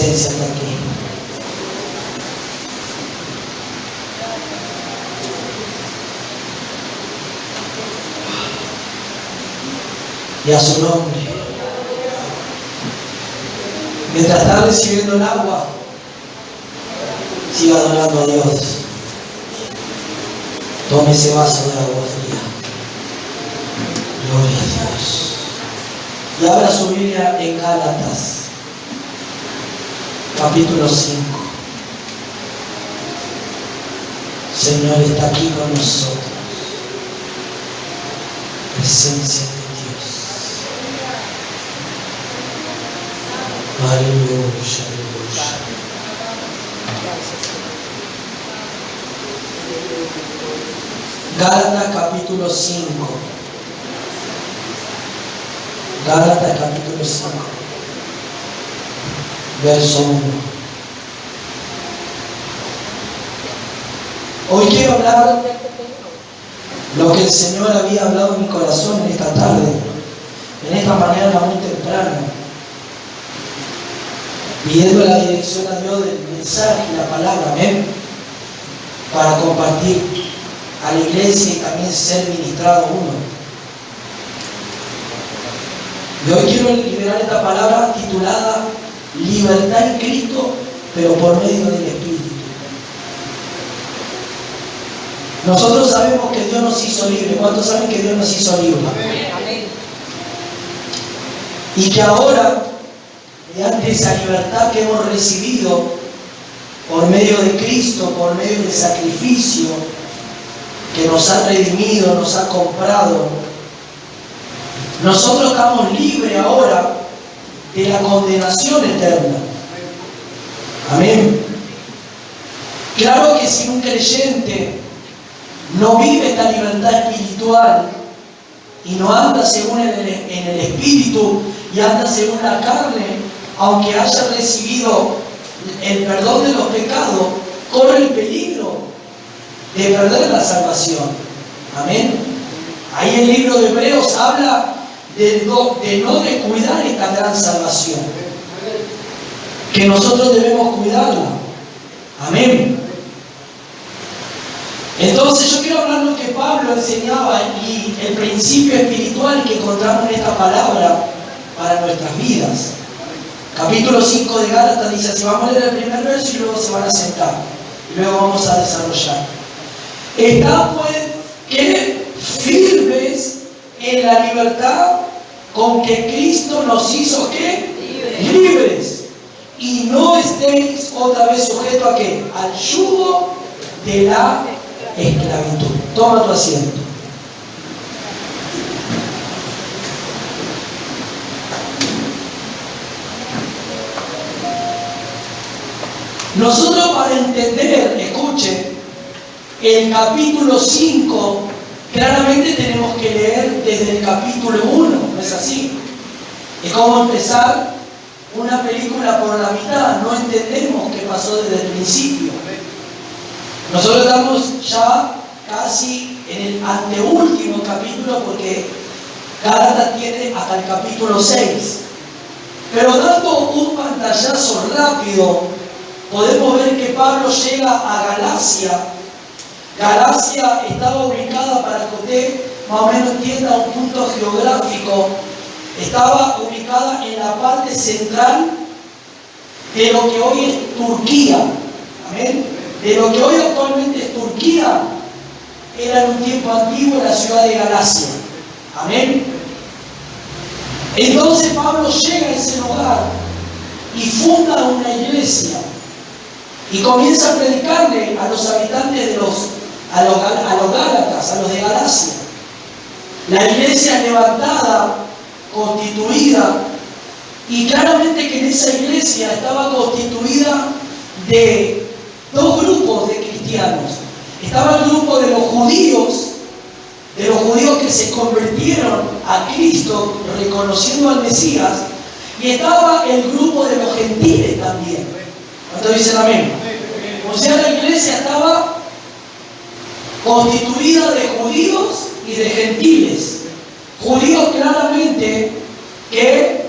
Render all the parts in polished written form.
presencia está aquí. Y a su nombre. Mientras está recibiendo el agua, siga adorando a Dios. Tome ese vaso de agua fría. Gloria a Dios. Y abra su Biblia en Gálatas, capítulo 5. Señor está aquí con nosotros. Presencia de Dios. Aleluya, aleluya. Gálatas capítulo 5. Gálatas capítulo 5. Verso 1. Hoy quiero hablar lo que el Señor había hablado en mi corazón en esta tarde, en esta mañana muy temprano, pidiendo la dirección a Dios del mensaje y la palabra, amén, para compartir a la iglesia y también ser ministrado uno. Y hoy quiero liberar esta palabra titulada Libertad en Cristo, pero por medio del Espíritu. Nosotros sabemos que Dios nos hizo libres. ¿Cuántos saben que Dios nos hizo libres? Amén. Y que ahora, mediante esa libertad que hemos recibido por medio de Cristo, por medio del sacrificio que nos ha redimido, nos ha comprado, nosotros estamos libres ahora de la condenación eterna. Amén. Claro que si un creyente no vive esta libertad espiritual y no anda según en el espíritu y anda según la carne, aunque haya recibido el perdón de los pecados, corre el peligro de perder la salvación. Amén. Ahí el libro de Hebreos habla de no descuidar esta gran salvación, que nosotros debemos cuidarla. Amén. Entonces yo quiero hablar lo que Pablo enseñaba y el principio espiritual que encontramos en esta palabra para nuestras vidas. Capítulo 5 de Gálatas dice así, vamos a leer el primer verso y luego se van a sentar y luego vamos a desarrollar. Está pues que firmes en la libertad con que Cristo nos hizo ¿qué? Libres. Y no estéis otra vez sujetos a ¿qué? Al yugo de la esclavitud. Toma tu asiento. Nosotros para entender, escuchen, el capítulo 5, claramente tenemos que leer desde el capítulo 1, ¿no es así? Es como empezar una película por la mitad, no entendemos qué pasó desde el principio. Nosotros estamos ya casi en el anteúltimo capítulo porque Gálatas tiene hasta el capítulo 6. Pero dando un pantallazo rápido, podemos ver que Pablo llega a Galacia. Galacia estaba ubicada, para que usted más o menos entienda un punto geográfico, estaba ubicada en la parte central de lo que hoy es Turquía. Amén. De lo que hoy actualmente es Turquía, era en un tiempo antiguo la ciudad de Galacia. Amén. Entonces Pablo llega a ese lugar y funda una iglesia y comienza a predicarle a los habitantes a los gálatas, a los de Galacia. La iglesia levantada, constituida, y claramente que en esa iglesia estaba constituida de dos grupos de cristianos. Estaba el grupo de los judíos que se convirtieron a Cristo reconociendo al Mesías, y estaba el grupo de los gentiles también. ¿Cuántos dicen amén? O sea, la iglesia estaba constituida de judíos y de gentiles. Judíos claramente que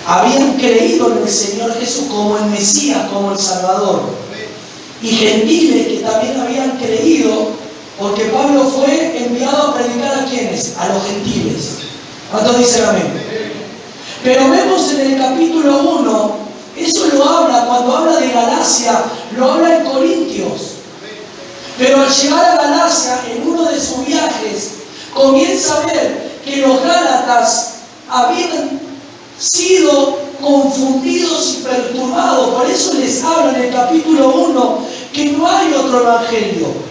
habían creído en el Señor Jesús como el Mesías, como el Salvador. Y gentiles que también habían creído, porque Pablo fue enviado a predicar ¿a quiénes? A los gentiles. ¿Cuántos dicen amén? Pero vemos en el capítulo 1, eso lo habla, cuando habla de Galacia, lo habla en Corintios. Pero al llegar a Galacia, en uno de sus viajes, comienza a ver que los gálatas habían sido confundidos y perturbados. Por eso les habla en el capítulo 1 que no hay otro evangelio.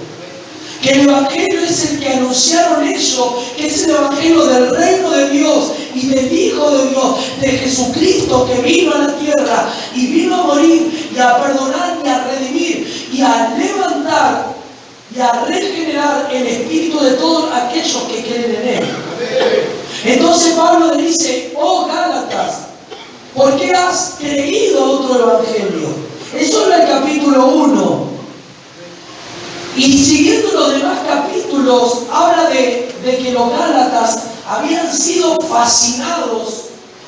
Que el evangelio es el que anunciaron ellos, que es el evangelio del reino de Dios y del Hijo de Dios, de Jesucristo, que vino a la tierra y vino a morir y a perdonar y a redimir y a levantar y a regenerar el espíritu de todos aquellos que creen en Él. Entonces Pablo le dice: oh Gálatas, ¿por qué has creído a otro evangelio? Eso es el capítulo 1. Y siguiendo los demás capítulos, habla de que los gálatas habían sido fascinados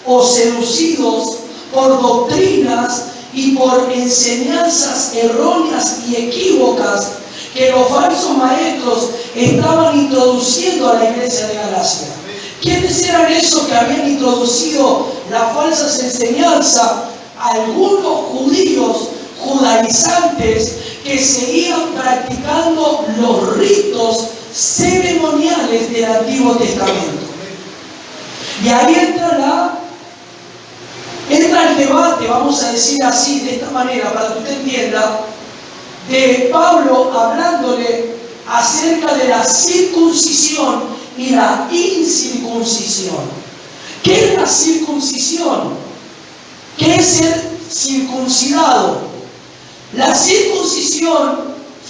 o seducidos por doctrinas y por enseñanzas erróneas y equívocas que los falsos maestros estaban introduciendo a la iglesia de Galacia. ¿Quiénes eran esos que habían introducido las falsas enseñanzas? Algunos judíos judaizantes que seguían practicando los ritos ceremoniales del Antiguo Testamento. Y ahí entra el debate, vamos a decir así, de esta manera, para que usted entienda, de Pablo hablándole acerca de la circuncisión y la incircuncisión. ¿Qué es la circuncisión? ¿Qué es ser circuncidado? La circuncisión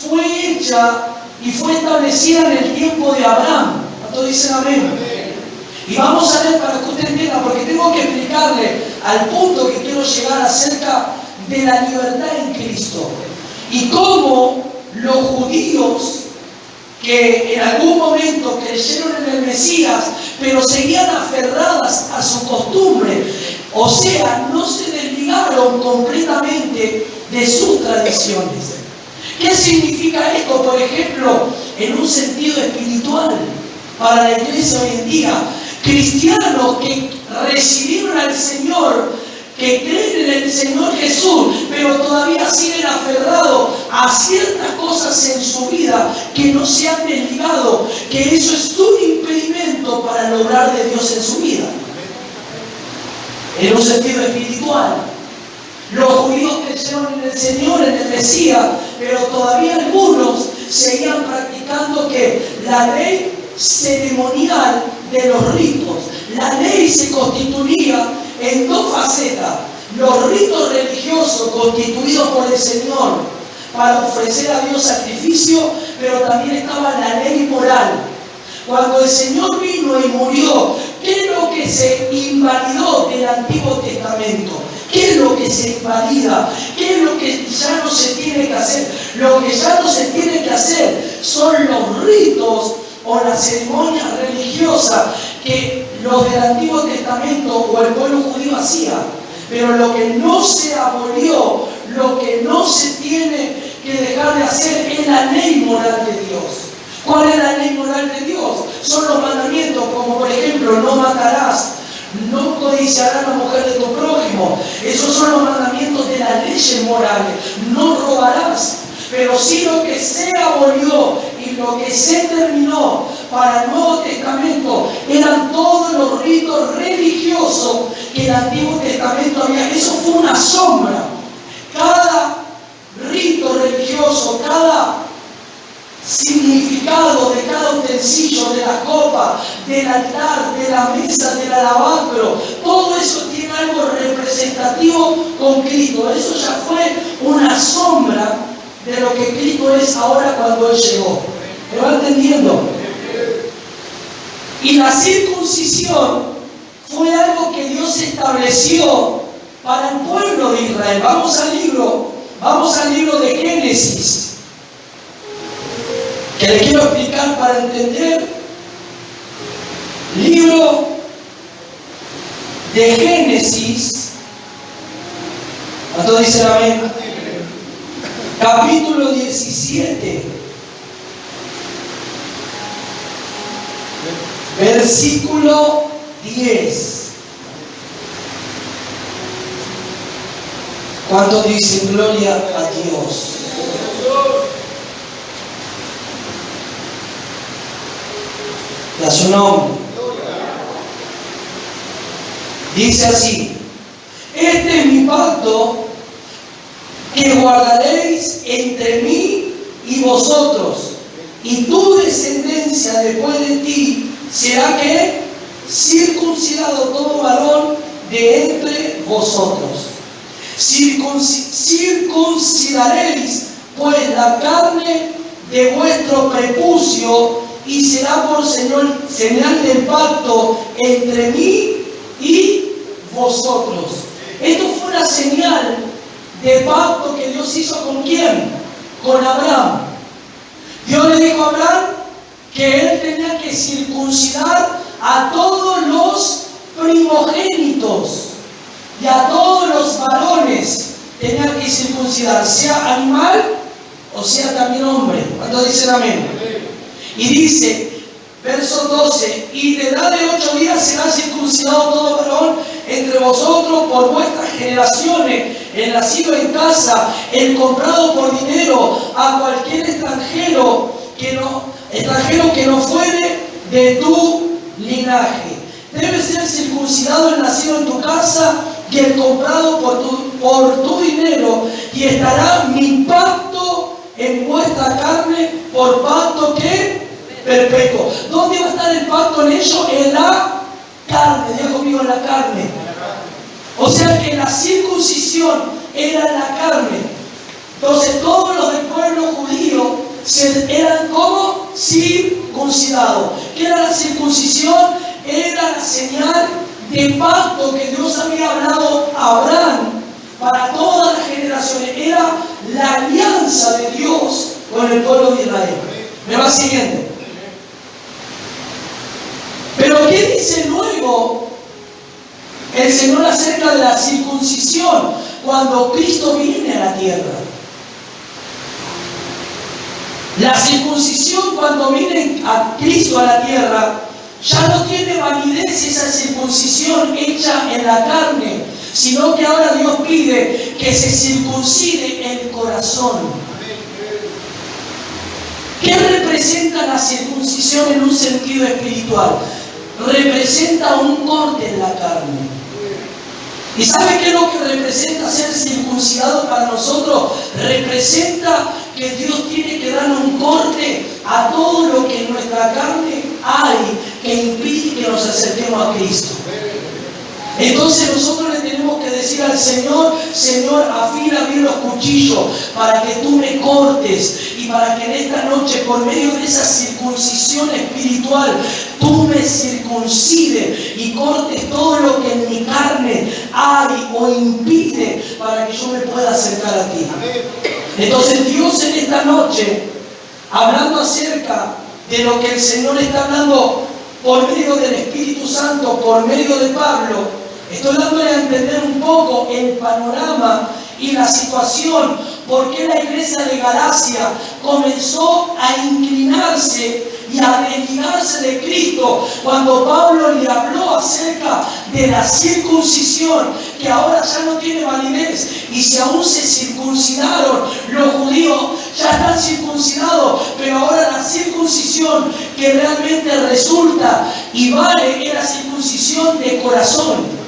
fue hecha y fue establecida en el tiempo de Abraham. ¿Cuántos dicen amén? Y vamos a ver para que usted entienda, porque tengo que explicarle al punto que quiero llegar acerca de la libertad en Cristo. Y cómo los judíos que en algún momento creyeron en el Mesías, pero seguían aferradas a su costumbre, o sea, no se desligaron completamente de sus tradiciones. ¿Qué significa esto, por ejemplo, en un sentido espiritual para la iglesia hoy en día? Cristianos que recibieron al Señor, que creen en el Señor Jesús, pero todavía siguen aferrados a ciertas cosas en su vida que no se han desligado, que eso es un impedimento para lograr de Dios en su vida. En un sentido espiritual. Los judíos creyeron en el Señor, en el Mesías, pero todavía algunos seguían practicando que la ley ceremonial de los ritos. La ley se constituía en dos facetas: los ritos religiosos constituidos por el Señor para ofrecer a Dios sacrificio, pero también estaba la ley moral. Cuando el Señor vino y murió, ¿qué es lo que se invalidó del Antiguo Testamento? ¿Qué es lo que se invalida? ¿Qué es lo que ya no se tiene que hacer? Lo que ya no se tiene que hacer son los ritos o las ceremonias religiosas que los del Antiguo Testamento o el pueblo judío hacía. Pero lo que no se abolió, lo que no se tiene que dejar de hacer es la ley moral de Dios. ¿Cuál es la ley moral de Dios? Son los mandamientos, como por ejemplo, no matarás, no codiciarás a la mujer de tu prójimo. Esos son los mandamientos de las leyes morales. No robarás. Pero sí lo que se abolió y lo que se terminó para el Nuevo Testamento eran todos los ritos religiosos que el Antiguo Testamento había. Eso fue una sombra. Cada rito religioso, cada significado de cada utensilio, de la copa, del altar, de la mesa, del alabastro, todo eso tiene algo representativo con Cristo. Eso ya fue una sombra de lo que Cristo es ahora cuando Él llegó. ¿Me va entendiendo? Y la circuncisión fue algo que Dios estableció para el pueblo de Israel. Vamos al libro de Génesis, que le quiero explicar para entender. Libro de Génesis, ¿Cuántos dicen amén? Capítulo 17, versículo 10. ¿Cuántos dicen gloria a Dios? Y a su nombre. Dice así: este es mi pacto que guardaréis entre mí y vosotros, y tu descendencia después de ti será que circuncidado todo varón de entre vosotros. Circuncidaréis pues la carne de vuestro prepucio, y será por señal del pacto entre mí y vosotros. Esto fue una señal de pacto que Dios hizo ¿con quién? Con Abraham. Dios le dijo a Abraham que él tenía que circuncidar a todos los primogénitos y a todos los varones. Tenía que circuncidar, sea animal o sea también hombre. ¿Cuántos dicen amén? Y dice, verso 12: y de edad de 8 días será circuncidado todo varón entre vosotros por vuestras generaciones, el nacido en casa, el comprado por dinero, a cualquier extranjero que no fuere de tu linaje. Debe ser circuncidado el nacido en tu casa y el comprado por tu dinero, y estará mi pacto en vuestra carne por pacto que perpetuo. ¿Dónde va a estar el pacto en ello? En la carne. Diga conmigo, en la carne. O sea que la circuncisión era en la carne. Entonces todos los del pueblo judío eran como circuncidados. ¿Qué era la circuncisión? Era la señal de pacto que Dios había hablado a Abraham para todas las generaciones. Era la alianza de Dios con el pueblo de Israel. ¿Me va siguiendo? Pero ¿qué dice luego el Señor acerca de la circuncisión cuando Cristo viene a la tierra? La circuncisión cuando viene a Cristo a la tierra ya no tiene validez esa circuncisión hecha en la carne, sino que ahora Dios pide que se circuncide el corazón. ¿Qué representa la circuncisión en un sentido espiritual? Representa un corte en la carne. ¿Y sabe qué es lo que representa ser circuncidado para nosotros? Representa que Dios tiene que darle un corte a todo lo que en nuestra carne hay que impide que nos acerquemos a Cristo. Entonces nosotros le tenemos que decir al Señor: Señor, afila bien los cuchillos para que tú me cortes, y para que en esta noche, por medio de esa circuncisión espiritual, tú me circuncides y cortes todo lo que en mi carne hay o impide para que yo me pueda acercar a ti. Entonces Dios en esta noche, hablando acerca de lo que el Señor está hablando por medio del Espíritu Santo, por medio de Pablo, estoy dándole a entender un poco el panorama y la situación, por qué la iglesia de Galacia comenzó a inclinarse y a desligarse de Cristo cuando Pablo le habló acerca de la circuncisión, que ahora ya no tiene validez. Y si aún se circuncidaron los judíos, ya están circuncidados, pero ahora la circuncisión que realmente resulta y vale es la circuncisión de corazón.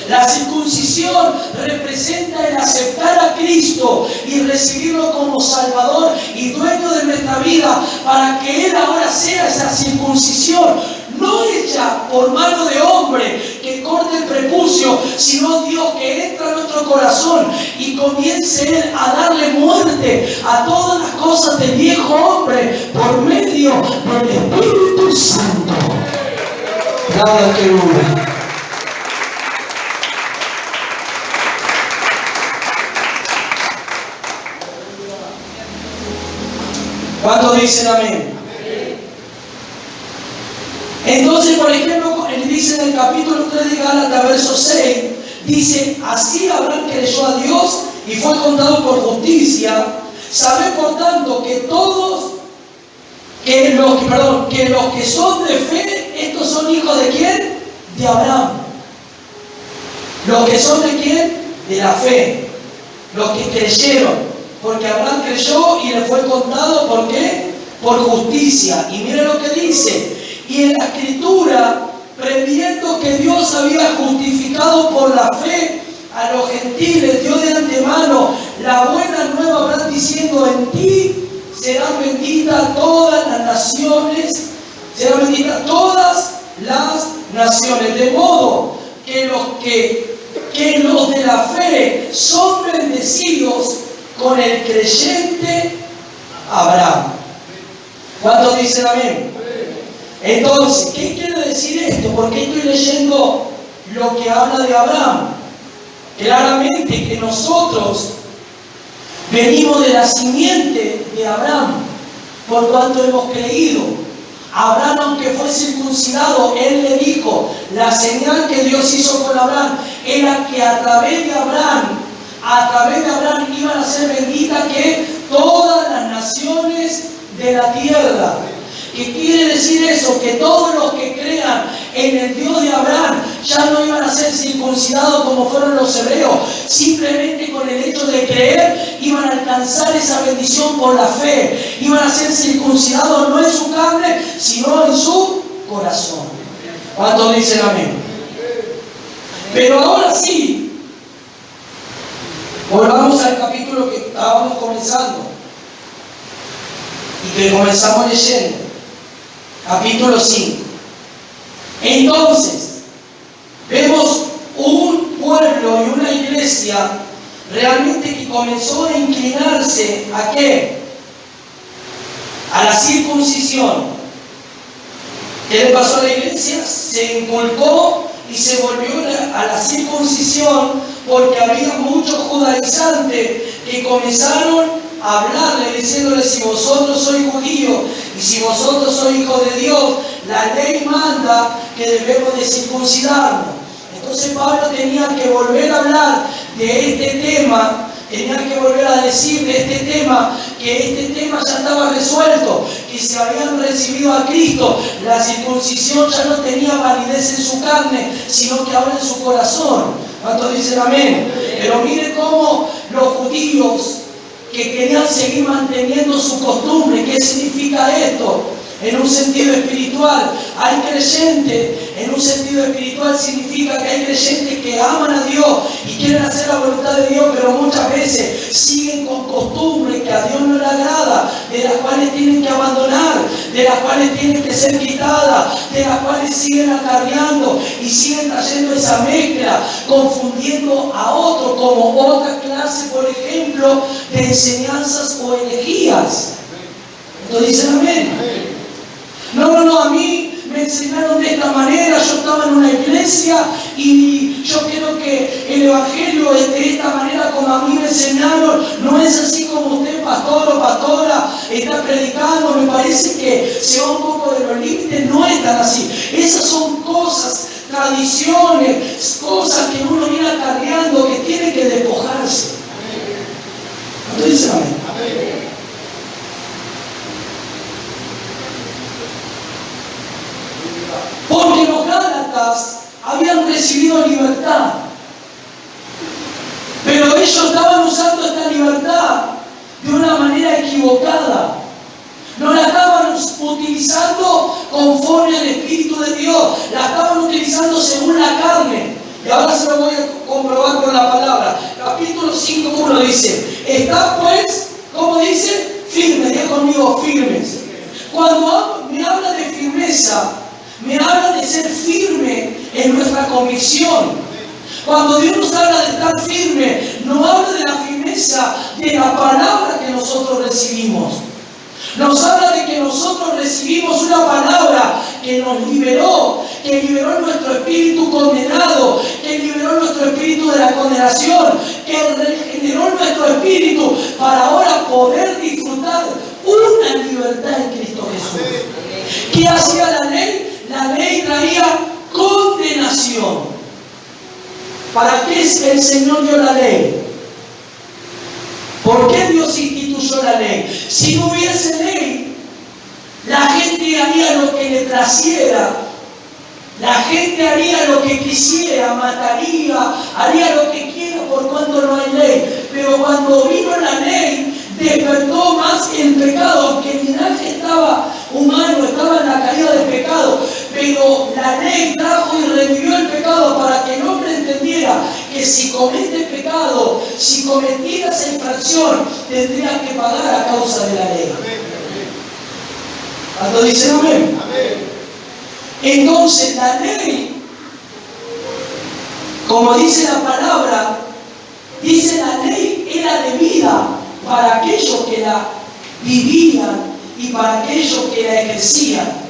La circuncisión representa el aceptar a Cristo y recibirlo como Salvador y dueño de nuestra vida, para que Él ahora sea esa circuncisión, no hecha por mano de hombre que corte el prepucio, sino Dios que entra en nuestro corazón y comience Él a darle muerte a todas las cosas del viejo hombre por medio del Espíritu Santo. Gracias, querubín. ¿Cuántos dicen amén? Entonces, por ejemplo, él dice en el capítulo 3 de Gálatas, verso 6, Dice, así Abraham creyó a Dios y fue contado por justicia. Sabed por tanto que los que son de fe, estos son hijos ¿de quién? De Abraham. ¿Los que son de quién? De la fe. Los que creyeron. Porque Abraham creyó y le fue contado, ¿por qué? Por justicia. Y mire lo que dice. Y en la Escritura, previendo que Dios había justificado por la fe a los gentiles, dio de antemano la buena nueva, Abraham diciendo, en ti serán benditas todas las naciones, serán benditas todas las naciones. De modo que los de la fe son bendecidos con el creyente Abraham. ¿Cuántos dicen amén? Entonces, ¿qué quiere decir esto? ¿Por qué estoy leyendo lo que habla de Abraham? Claramente que nosotros venimos de la simiente de Abraham, por cuanto hemos creído. Abraham, aunque fue circuncidado, él le dijo, la señal que Dios hizo con Abraham era que a través de Abraham iban a ser benditas que todas las naciones de la tierra. ¿Qué quiere decir eso? Que todos los que crean en el Dios de Abraham ya no iban a ser circuncidados como fueron los hebreos. Simplemente con el hecho de creer iban a alcanzar esa bendición por la fe. Iban a ser circuncidados no en su carne, sino en su corazón. ¿Cuántos dicen amén? Pero ahora sí, volvamos al capítulo que estábamos comenzando y que comenzamos leyendo. Capítulo 5. Entonces, vemos un pueblo y una iglesia realmente que comenzó a inclinarse ¿a qué? A la circuncisión. ¿Qué le pasó a la iglesia? Se inculcó y se volvió a la circuncisión porque había muchos judaizantes que comenzaron a hablarle diciéndole, si vosotros sois judíos y si vosotros sois hijos de Dios, la ley manda que debemos de circuncidarnos. Entonces Pablo tenía que volver a hablar de este tema, tenía que volver a decir de este tema, que este tema ya estaba resuelto, que se habían recibido a Cristo, la circuncisión ya no tenía validez en su carne, sino que ahora en su corazón. ¿Cuántos dicen amén? Pero mire cómo los judíos que querían seguir manteniendo su costumbre. ¿Qué significa esto? En un sentido espiritual, hay creyentes, en un sentido espiritual significa que hay creyentes que aman a Dios y quieren hacer la voluntad de Dios, pero muchas veces siguen con costumbres que a Dios no le agrada, de las cuales tienen que abandonar, de las cuales tienen que ser quitadas, de las cuales siguen acarreando y siguen trayendo esa mezcla, confundiendo a otros como otra clase, por ejemplo, de enseñanzas o herejías. Entonces dicen amén. No, a mí me enseñaron de esta manera, yo estaba en una iglesia y yo quiero que el evangelio es de esta manera como a mí me enseñaron. No es así como usted, pastor o pastora, está predicando. Me parece que se va un poco de los límites. No es tan así. Esas son cosas, tradiciones, cosas que uno viene acarreando, que tiene que despojarse. ¿No dicen amén? Porque los gálatas habían recibido libertad, pero ellos estaban usando esta libertad de una manera equivocada. No la estaban utilizando conforme al Espíritu de Dios, la estaban utilizando según la carne. Y ahora se lo voy a comprobar con la palabra. Capítulo 5:1 dice, está pues, ¿cómo dice? Firmes, diga conmigo, firmes. Cuando me habla de firmeza, me habla de ser firme en nuestra convicción. Cuando Dios nos habla de estar firme, nos habla de la firmeza de la palabra que nosotros recibimos. Nos habla de que nosotros recibimos una palabra que nos liberó, que liberó nuestro espíritu condenado, que liberó nuestro espíritu de la condenación, que regeneró nuestro espíritu para ahora poder disfrutar una libertad en Cristo Jesús. ¿Qué hacía la ley? La ley traía condenación. ¿Para qué el Señor dio la ley? ¿Por qué Dios instituyó la ley? Si no hubiese ley, la gente haría lo que le placiera. La gente haría lo que quisiera, mataría, haría lo que quiera por cuanto no hay ley. Pero cuando vino la ley, despertó más el pecado, aunque el linaje estaba humano, estaba en la caída del pecado. Pero la ley trajo y revivió el pecado para que el hombre entendiera que si comete pecado, si cometiera esa infracción, tendría que pagar a causa de la ley. ¿Cuánto dicen amén? Amén. Entonces la ley, como dice la palabra, dice la ley era debida para aquellos que la vivían y para aquellos que la ejercían.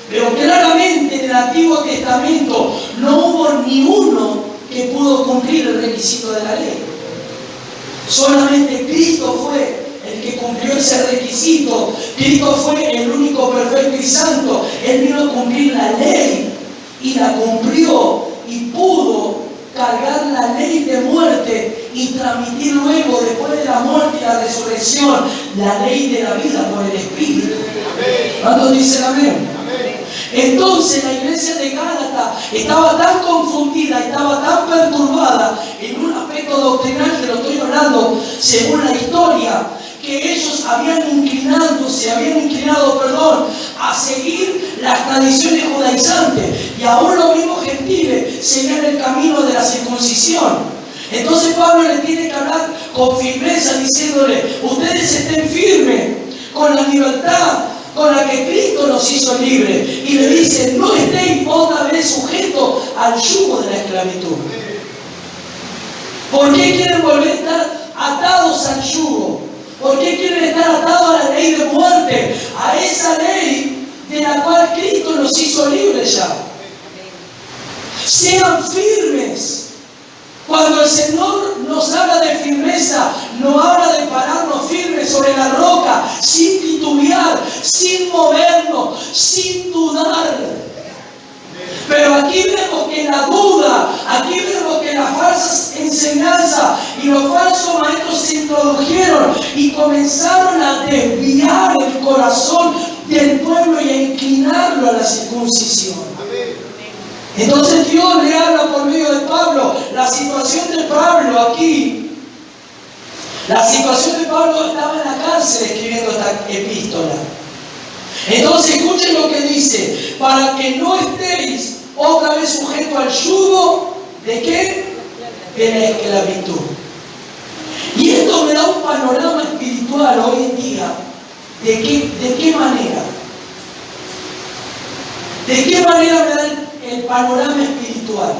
Pero claramente en el Antiguo Testamento no hubo ni uno que pudo cumplir el requisito de la ley. Solamente Cristo fue el que cumplió ese requisito. Cristo fue el único perfecto y santo. Él vino a cumplir la ley y la cumplió y pudo cargar la ley de muerte y transmitir luego, después de la muerte y la resurrección, la ley de la vida por el Espíritu. ¿Cuántos dicen amén? Entonces la iglesia de Gálatas estaba tan confundida, estaba tan perturbada en un aspecto doctrinal, que lo estoy hablando según la historia, que ellos habían inclinado a seguir las tradiciones judaizantes, y aún los mismos gentiles seguían el camino de la circuncisión. Entonces Pablo les tiene que hablar con firmeza, diciéndole: ustedes estén firmes con la libertad con la que Cristo nos hizo libres. Y le dice: no estéis otra vez sujetos al yugo de la esclavitud. ¿Por qué quieren volver a estar atados al yugo? ¿Por qué quieren estar atados a la ley de muerte? A esa ley de la cual Cristo nos hizo libres ya. Sean firmes. Cuando el Señor nos habla de firmeza, nos habla de pararnos firmes sobre la roca, sin titubear, sin movernos, sin dudar. Pero aquí vemos que la duda, aquí vemos que las falsas enseñanzas y los falsos maestros se introdujeron y comenzaron a desviar el corazón del pueblo y a inclinarlo a la circuncisión. Entonces Dios le habla por medio de Pablo. La situación de Pablo aquí, la situación de Pablo estaba en la cárcel escribiendo esta epístola. Entonces escuchen lo que dice: para que no estéis otra vez sujetos al yugo ¿de qué? De la esclavitud. Y esto me da un panorama espiritual hoy en día. ¿De qué manera? ¿De qué manera me da el panorama espiritual?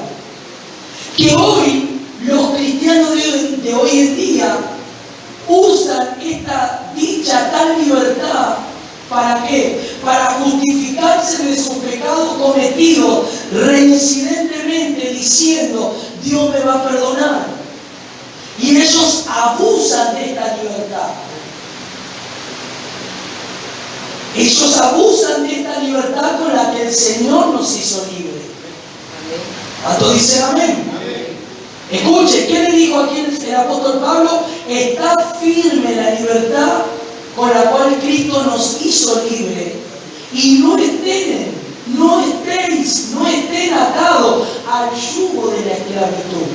Que hoy los cristianos de hoy en día usan esta dicha tal libertad. ¿Para qué? Para justificarse de sus pecados cometidos reincidentemente, diciendo: Dios me va a perdonar. Y ellos abusan de esta libertad. Ellos abusan de esta libertad con la que el Señor nos hizo libres. ¿Cuánto dicen amén? Escuche, ¿qué le dijo aquí el apóstol Pablo? Está firme la libertad con la cual Cristo nos hizo libres. Y no estén atados al yugo de la esclavitud.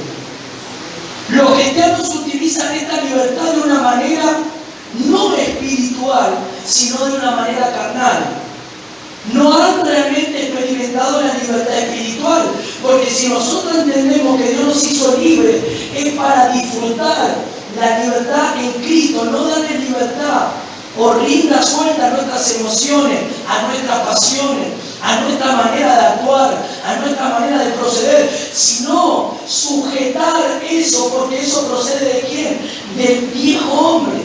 Los cristianos utilizan esta libertad de una manera no espiritual, sino de una manera carnal. No han realmente experimentado la libertad espiritual, porque si nosotros entendemos que Dios nos hizo libres, es para disfrutar la libertad en Cristo, no darle libertad o rienda suelta a nuestras emociones, a nuestras pasiones, a nuestra manera de actuar, a nuestra manera de proceder, sino sujetar eso, porque eso procede ¿de quién? Del viejo hombre.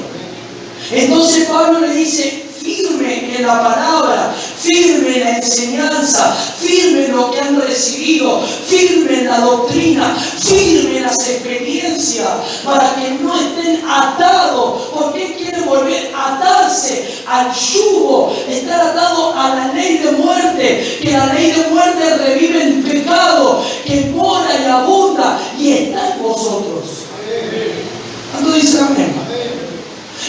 Entonces Pablo le dice: firme en la palabra, firme en la enseñanza, firme en lo que han recibido, firme en la doctrina, firme en las experiencias, para que no estén atados. ¿Por qué quieren volver a atarse al yugo? Estar atados a la ley de muerte, que la ley de muerte revive el pecado, que mora y abunda y está en vosotros. ¿Cuánto dicen amén?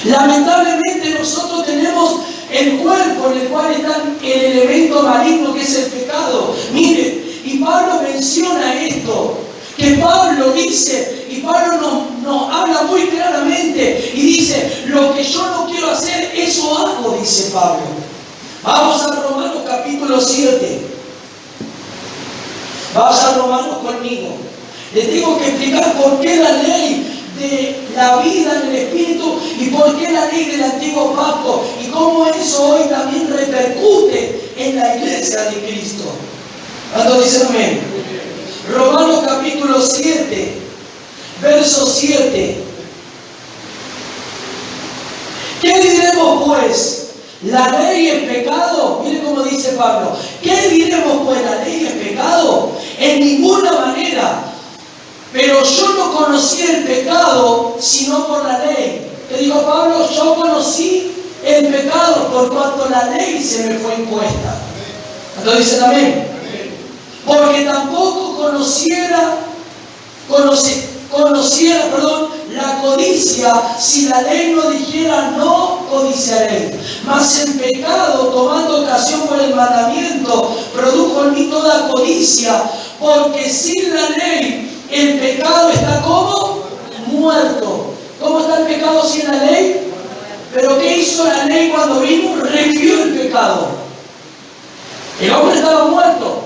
Lamentablemente nosotros tenemos el cuerpo en el cual está el elemento maligno que es el pecado. Mire, y Pablo menciona esto, que Pablo dice, y Pablo nos habla muy claramente, y dice, lo que yo no quiero hacer, eso hago, dice Pablo. Vamos a Romanos capítulo 7. Vamos a Romanos conmigo. Les tengo que explicar por qué la ley de la vida en el Espíritu y por qué la ley del antiguo pacto y cómo eso hoy también repercute en la iglesia de Cristo. ¿Cuánto dicen amén? Romanos capítulo 7, verso 7. ¿Qué diremos pues? ¿La ley es pecado? Mire cómo dice Pablo. ¿Qué diremos pues? ¿La ley es pecado? En ninguna manera. Pero yo no conocí el pecado sino por la ley. ¿Qué dijo Pablo? Yo conocí el pecado por cuanto la ley se me fue impuesta. Entonces dicen amén. Porque tampoco conociera la codicia si la ley no dijera no codiciaré. Mas el pecado, tomando ocasión por el mandamiento, produjo en mí toda codicia, porque sin la ley el pecado está como muerto. ¿Cómo está el pecado sin la ley? Pero ¿qué hizo la ley cuando vino? Revivió el pecado. El hombre estaba muerto,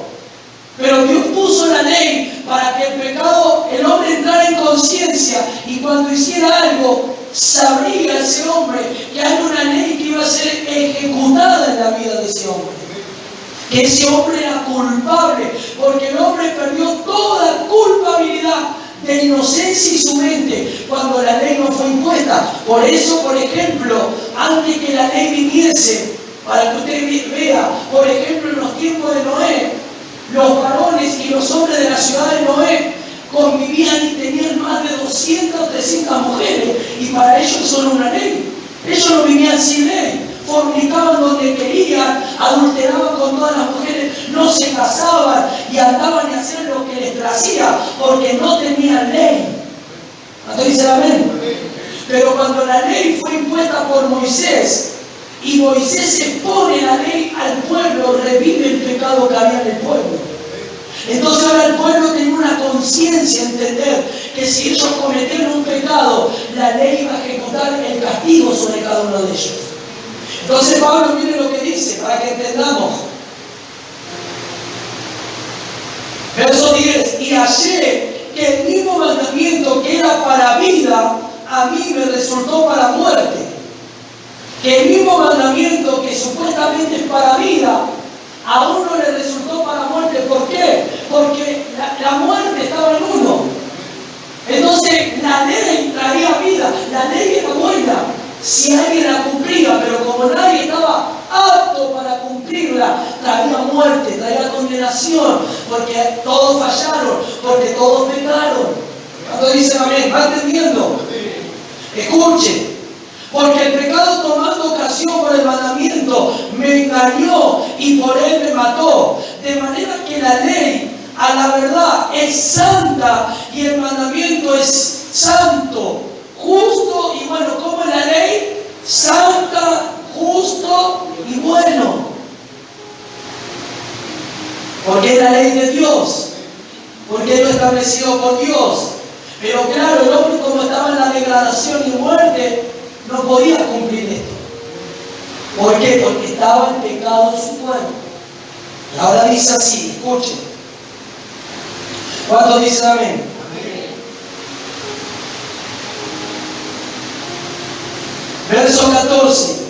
pero Dios puso la ley para que el pecado, el hombre entrara en conciencia y cuando hiciera algo, sabría ese hombre que hay una ley que iba a ser ejecutada en la vida de ese hombre. Que ese hombre era culpable, porque el hombre perdió toda culpabilidad de inocencia y su mente cuando la ley no fue impuesta. Por eso, por ejemplo, antes que la ley viniese, para que usted vea, por ejemplo, en los tiempos de Noé, los varones y los hombres de la ciudad de Noé convivían y tenían más de 200 o 300 mujeres, y para ellos eso era una ley. Ellos no vivían sin ley. Fornicaban donde querían, adulteraban con todas las mujeres, no se casaban y andaban y hacían lo que les placía porque no tenían ley. ¿Cuánto dicen amén? Pero cuando la ley fue impuesta por Moisés y Moisés expone la ley al pueblo, revive el pecado que había en el pueblo. Entonces ahora el pueblo tenía una conciencia, entender que si ellos cometieron un pecado, la ley iba a ejecutar el castigo sobre cada uno de ellos. Entonces Pablo, mire lo que dice, para que entendamos. Verso 10, y hallé que el mismo mandamiento que era para vida, a mí me resultó para muerte. Que el mismo mandamiento que supuestamente es para vida, a uno le resultó para muerte. ¿Por qué? Porque la muerte estaba en uno. Entonces la ley traía vida, la ley era buena si alguien la cumplía, pero como nadie estaba apto para cumplirla, traía muerte, traía condenación, porque todos fallaron, porque todos pecaron. Cuando dicen amén, ¿va entendiendo? Escuche. Porque el pecado, tomando ocasión por el mandamiento, me engañó y por él me mató. De manera que la ley, a la verdad, es santa y el mandamiento es santo, justo y bueno. ¿Cómo es la ley? Santa, justo y bueno. Porque es la ley de Dios. Porque es lo establecido por Dios. Pero claro, el hombre, como estaba en la degradación y muerte, no podía cumplir esto. ¿Por qué? Porque estaba el pecado en su cuerpo. Y ahora dice así, escuchen. ¿Cuántos dicen amén? Amén. Verso 14.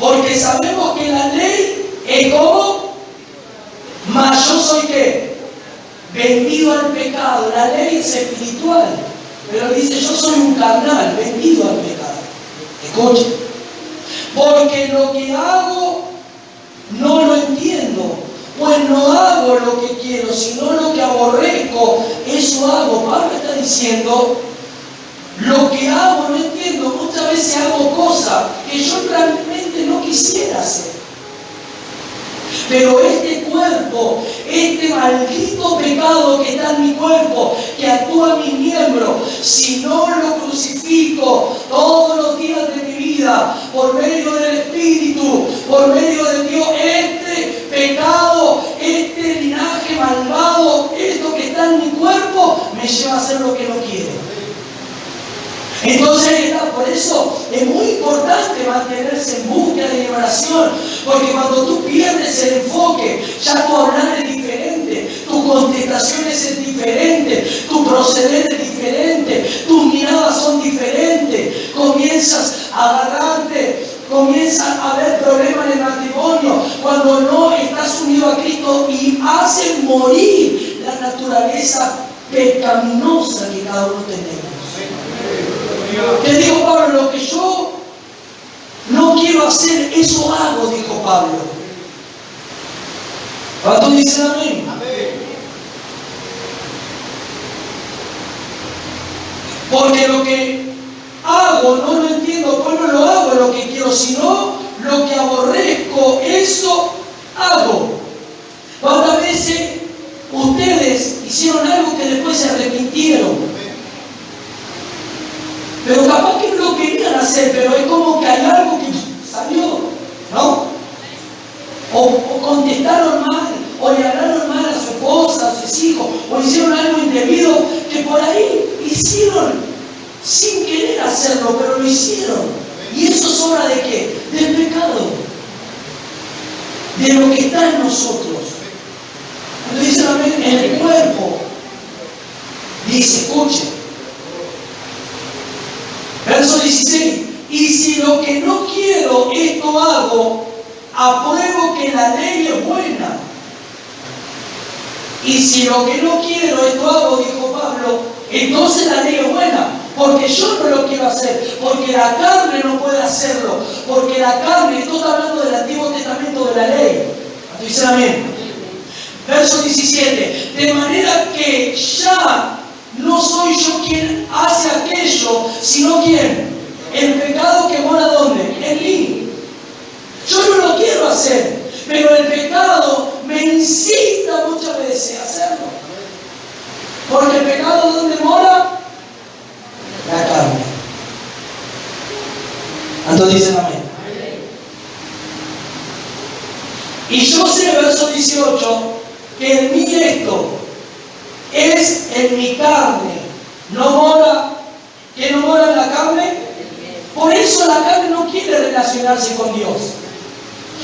Porque sabemos que la ley es como, mas yo soy ¿qué? Vendido al pecado. La ley es espiritual, pero dice yo soy un carnal, vendido al pecado. Escuchen, porque lo que hago no lo entiendo, pues no hago lo que quiero, sino lo que aborrezco, eso hago. Pablo está diciendo, lo que hago no entiendo, muchas veces hago cosas que yo realmente no quisiera hacer. Pero este cuerpo, este maldito pecado que está en mi cuerpo, que actúa en mis miembros, si no lo crucifico todos los días de mi vida, por medio del Espíritu, por medio de Dios, este pecado, este linaje malvado, esto que está en mi cuerpo, me lleva a hacer lo que no quiero. Entonces, por eso es muy importante mantenerse en búsqueda y en oración, porque cuando tú pierdes el enfoque, ya tu hablar es diferente, tu contestación es diferente, tu proceder es diferente, tus miradas son diferentes, comienzas a agarrarte, comienza a haber problemas en el matrimonio cuando no estás unido a Cristo y hace morir la naturaleza pecaminosa que cada uno tenemos. Te digo, Pablo, lo que yo no quiero hacer, eso hago, dijo Pablo. ¿Cuántos dicen amén? Porque lo que hago no lo entiendo, pues no lo hago lo que quiero, sino lo que aborrezco, eso hago. ¿Cuántas veces ustedes hicieron algo que después se arrepintieron? Pero capaz que no lo querían hacer, pero es como que hay algo que salió, ¿no? O contestaron mal, o le hablaron mal a su esposa, a sus hijos, o hicieron algo indebido que por ahí hicieron sin querer hacerlo, pero lo hicieron. ¿Y eso es obra de qué? Del pecado, de lo que está en nosotros. Cuando dicen amén, en el cuerpo, dice, escuchen. Verso 16, y si lo que no quiero, esto hago, apruebo que la ley es buena. Y si lo que no quiero, esto hago, dijo Pablo, entonces la ley es buena, porque yo no lo quiero hacer, porque la carne no puede hacerlo, porque la carne, esto está hablando del Antiguo Testamento de la ley. Dicen amén. Verso 17, de manera que ya no soy yo quien hace aquello, sino quien. El pecado que mora ¿dónde? En mí. Yo no lo quiero hacer, pero el pecado me incita muchas veces a hacerlo. Porque el pecado ¿dónde mora? La carne. Entonces dicen amén. Y yo sé, verso 18, que en mí esto es en mi carne, no mora, que no mora en la carne. Por eso la carne no quiere relacionarse con Dios.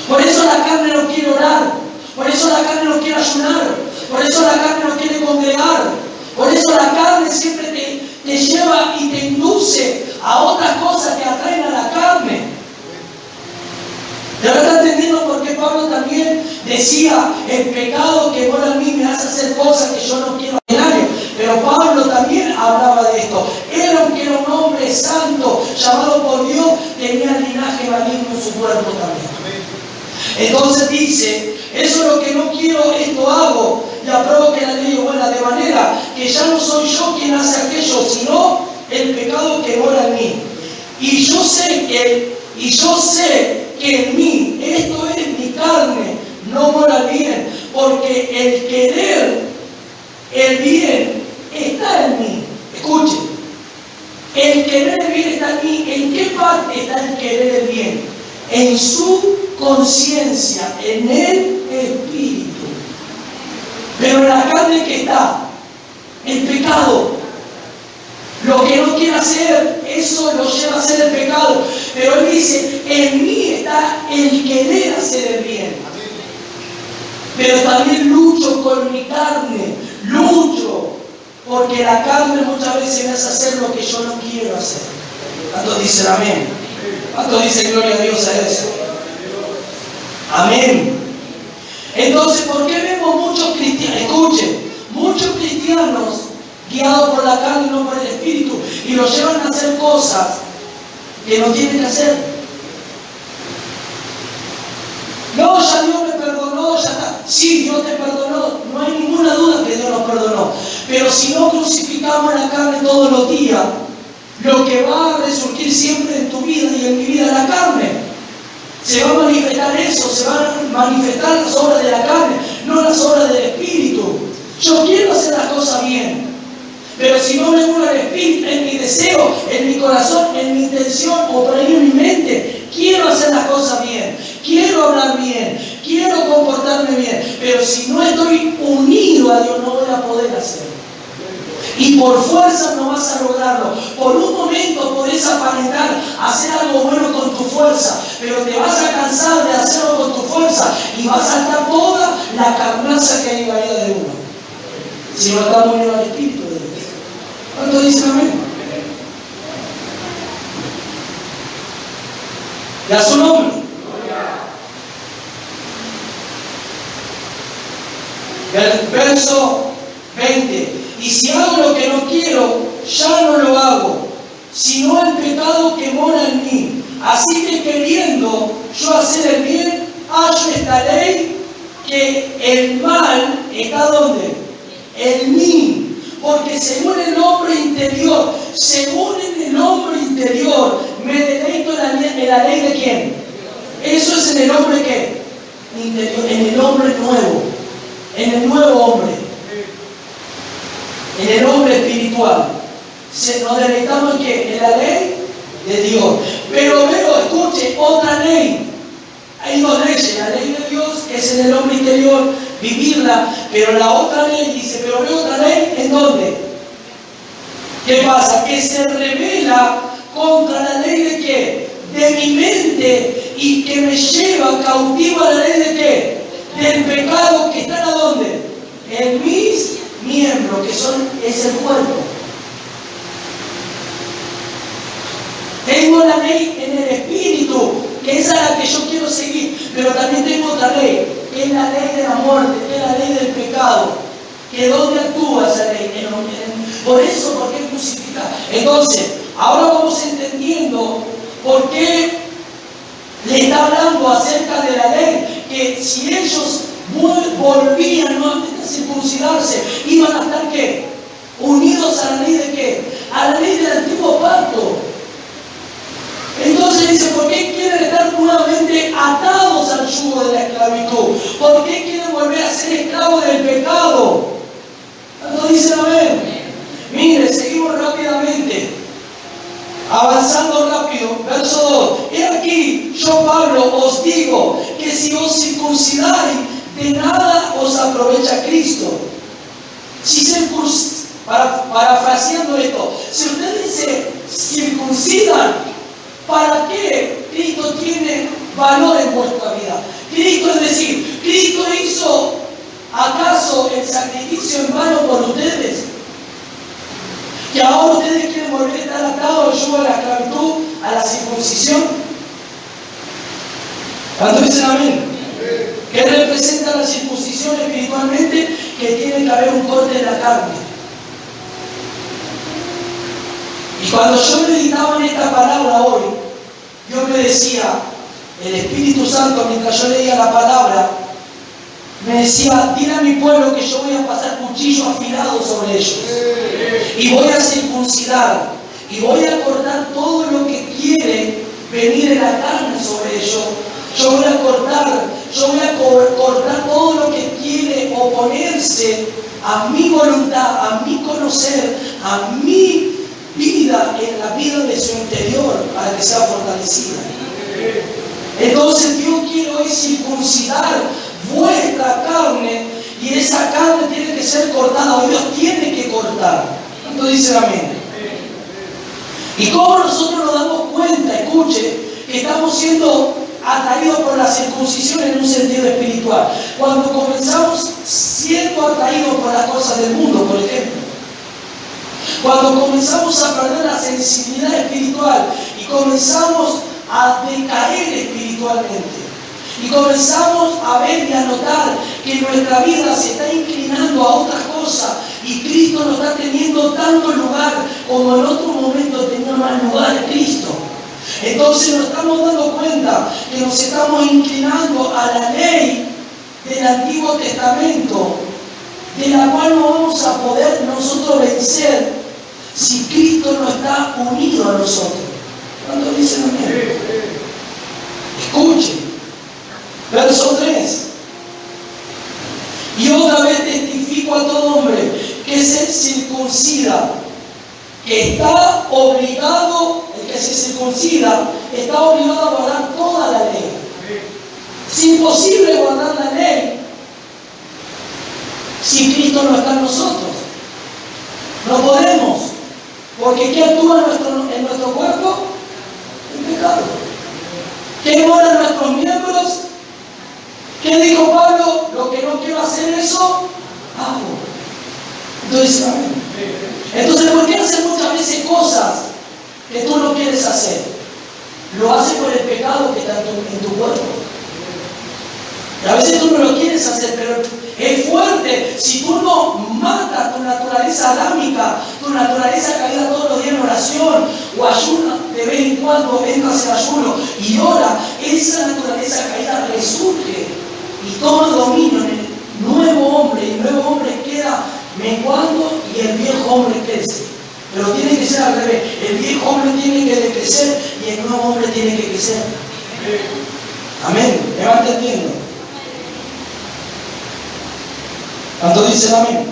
Por eso la carne no quiere orar. Por eso la carne no quiere ayunar. Por eso la carne no quiere congregar. Por eso la carne siempre te lleva y te induce a otras cosas que atraen a la carne. ¿Ya lo está entendiendo? Porque Pablo también decía, el pecado que mora en mí me hace hacer cosas que yo no quiero hacer. Pero Pablo también hablaba de esto. Él, aunque era un hombre santo, llamado por Dios, tenía el linaje maligno en su cuerpo también. Entonces dice, eso es lo que no quiero, esto hago, y apruebo que la ley es buena, de manera que ya no soy yo quien hace aquello, sino el pecado que mora en mí. Y yo sé que en mí, esto es mi carne, no mora bien, porque el querer el bien está en mí. Escuchen, el querer el bien está en mí. ¿En qué parte está el querer el bien? En su conciencia, en el espíritu. Pero en la carne que está el pecado. Lo que no quiere hacer, eso lo lleva a hacer el pecado. Pero él dice, en mí está el querer hacer el bien. Pero también lucho con mi carne, lucho, porque la carne muchas veces me hace hacer lo que yo no quiero hacer. ¿Cuántos dicen amén? ¿Cuántos dicen gloria a Dios a eso? Amén. Entonces, ¿por qué vemos muchos cristianos? Escuchen, muchos cristianos guiados por la carne y no por el espíritu, y los llevan a hacer cosas que no tienen que hacer? No, ya Dios me perdonó, ya está. Sí, Dios te perdonó, no hay ninguna duda que Dios nos perdonó. Pero si no crucificamos la carne todos los días, lo que va a resurgir siempre en tu vida y en mi vida es la carne. Se va a manifestar eso, se van a manifestar las obras de la carne. no las obras del Espíritu. Yo quiero hacer las cosas bien, pero si no me uno al Espíritu, en mi deseo, en mi corazón, en mi intención o por ahí en mi mente, quiero hacer las cosas bien, quiero hablar bien, quiero comportarme bien, pero si no estoy unido a Dios no voy a poder hacerlo. Y por fuerza no vas a lograrlo. Por un momento podés aparentar hacer algo bueno con tu fuerza, pero te vas a cansar de hacerlo con tu fuerza y vas a saltar toda la carnaza que hay en la vida de uno. Si no estamos unidos al Espíritu de Dios. ¿Cuánto dicen amén? Y a su nombre. Verso 20. Y si hago lo que no quiero, ya no lo hago, sino el pecado que mora en mí. Así que queriendo yo hacer el bien, hallo esta ley, que el mal está ¿dónde? En mí. Porque según el hombre interior, me deleito en la ley de ¿quién? Eso es en el hombre ¿qué? Interior, en el hombre nuevo, en el nuevo hombre. En el hombre espiritual. Nos deleitamos en ¿qué? En la ley de Dios. Pero veo, escuche, otra ley. Hay dos leyes. La ley de Dios es en el hombre interior, vivirla. Pero la otra ley dice, pero veo otra ley, ¿en dónde? ¿Qué pasa? Que se revela contra la ley de ¿qué? De mi mente, y que me lleva cautivo a la ley de ¿qué? Del pecado que está ¿a dónde? En mis miembros, que es el cuerpo. Tengo la ley en el espíritu, que es a la que yo quiero seguir, pero también tengo otra ley, que es la ley de la muerte, que es la ley del pecado. Que ¿dónde actúa esa ley? Por eso, ¿por qué crucificar? Entonces, ahora vamos entendiendo por qué le está hablando acerca de la ley, que si ellos volvían nuevamente a circuncidarse, iban a estar ¿qué? Unidos a la ley de ¿qué? A la ley del antiguo pacto. Entonces dice, ¿por qué quieren estar nuevamente atados al yugo de la esclavitud? ¿Por qué quieren volver a ser esclavos del pecado? ¿Cuánto dicen amén? Mire, seguimos rápidamente. Avanzando rápido, verso 2. He aquí, yo Pablo os digo que si os circuncidáis, de nada os aprovecha Cristo. Si se parafraseando esto, si ustedes se circuncidan, ¿para qué Cristo tiene valor en vuestra vida? Cristo, es decir, Cristo hizo ¿acaso el sacrificio en vano por ustedes? Que ahora ustedes quieren volver a estar atados al yugo de la esclavitud, a la circuncisión. ¿Cuánto dicen amén? ¿Qué representa la circuncisión espiritualmente? Que tiene que haber un corte en la carne. Y cuando yo meditaba en esta palabra hoy, yo me decía, el Espíritu Santo, mientras yo leía la palabra, me decía, dile a mi pueblo que yo voy a pasar cuchillo afilado sobre ellos. Y voy a circuncidar. Y voy a cortar todo lo que quiere venir en la carne sobre ellos. Yo voy a cortar todo lo que quiere oponerse a mi voluntad, a mi conocer, a mi vida, en la vida de su interior, para que sea fortalecida. Entonces Dios quiere hoy circuncidar vuestra carne, y esa carne tiene que ser cortada, o Dios tiene que cortar. ¿Cuánto dicen amén? Y cómo nosotros nos damos cuenta, escuche, que estamos siendo atraídos por la circuncisión en un sentido espiritual. Cuando comenzamos siendo atraídos por las cosas del mundo, por ejemplo. Cuando comenzamos a perder la sensibilidad espiritual y comenzamos a decaer espiritualmente. Y comenzamos a ver y a notar que nuestra vida se está inclinando a otras cosas y Cristo no está teniendo tanto lugar como en otro momento tenía más lugar Cristo. Entonces nos estamos dando cuenta que nos estamos inclinando a la ley del Antiguo Testamento, de la cual no vamos a poder nosotros vencer si Cristo no está unido a nosotros. ¿Cuánto dicen amén? Escuchen. Verso 3. circuncida, que está obligado, el que se circuncida, está obligado a guardar toda la ley. Es imposible guardar la ley si Cristo no está en nosotros. No podemos, porque ¿qué actúa en nuestro cuerpo? El pecado. ¿Qué mora en nuestros miembros? ¿Qué dijo Pablo? Lo que no quiero hacer, eso hago. Entonces, amén. Entonces, ¿por qué hacer muchas veces cosas que tú no quieres hacer? Lo haces por el pecado que está en tu cuerpo. Y a veces tú no lo quieres hacer, pero es fuerte. Si tú no matas tu naturaleza adámica, tu naturaleza caída todos los días en oración, o ayuna de vez en cuando, entras en ayuno y ora, esa naturaleza caída resurge y toma dominio en el nuevo hombre. Y el nuevo hombre queda menguando y el viejo hombre crece. Pero tiene que ser al revés. El viejo hombre tiene que decrecer y el nuevo hombre tiene que crecer. Amén. ¿Me va entendiendo? ¿Cuánto dicen amén?